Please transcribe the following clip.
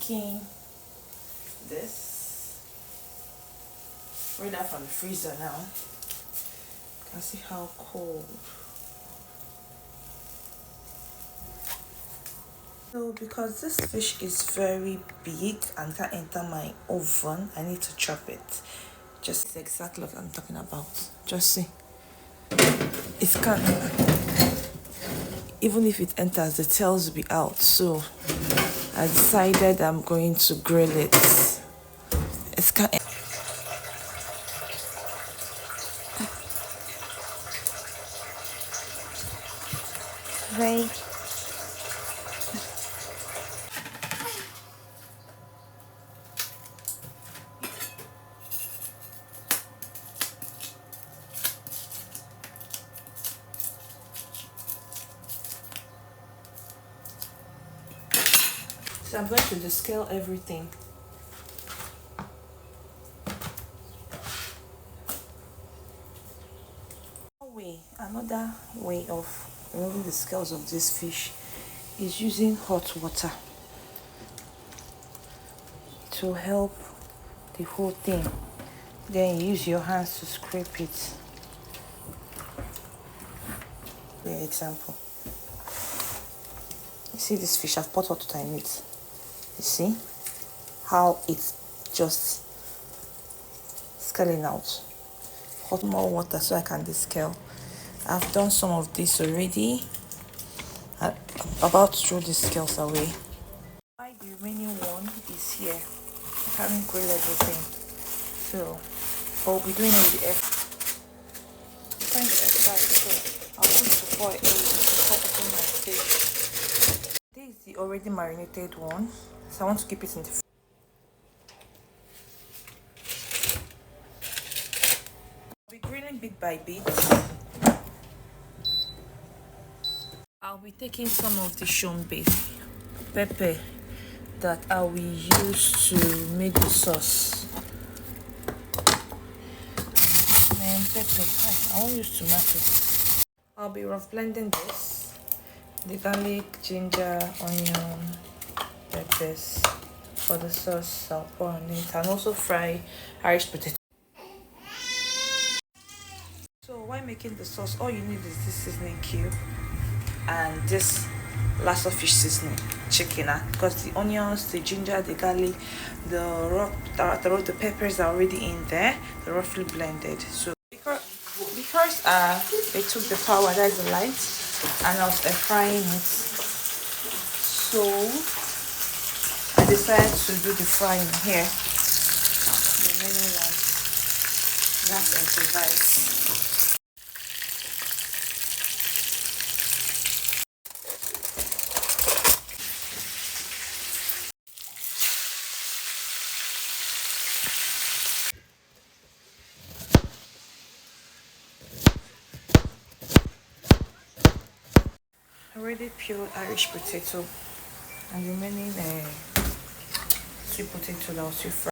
making this right out from the freezer now. You can see how cold. So because this fish is very big and can't enter my oven, I need to chop it. Just exactly what I'm talking about. Just see. It can't, even if it enters, the tails will be out. So I decided I'm going to grill it. It's can't. Very. So I'm going to descale everything. Another way of removing the scales of this fish is using hot water to help the whole thing. Then you use your hands to scrape it. For example, you see this fish, I've put hot water in it. You see how it's just scaling out. Hot more water so I can descale. I've done some of this already. I'm about to throw the scales away. Why the remaining one is here. I haven't grilled everything. So I'll be doing it with the air. I'm trying to exercise, so I'll use to pour it to pop it in my fish. This is the already marinated one. So I want to keep it in the I'll be grilling bit by bit. I'll be taking some of the shombe pepper that I will use to make the sauce. And pepper, I won't use tomato. I'll be rough blending this. The garlic, ginger, onion, peppers for the sauce. I'll pour on it and also fry Irish potato. So while making the sauce, all you need is this seasoning cube and this lasso fish seasoning chicken, because the onions, the ginger, the garlic, the peppers are already in there. They're roughly blended. So because they took the power, that's the light, and I was frying it, so I decided to do the frying here. The remaining one, that's improvised. Already peeled Irish potato and remaining sweet potato that was fry.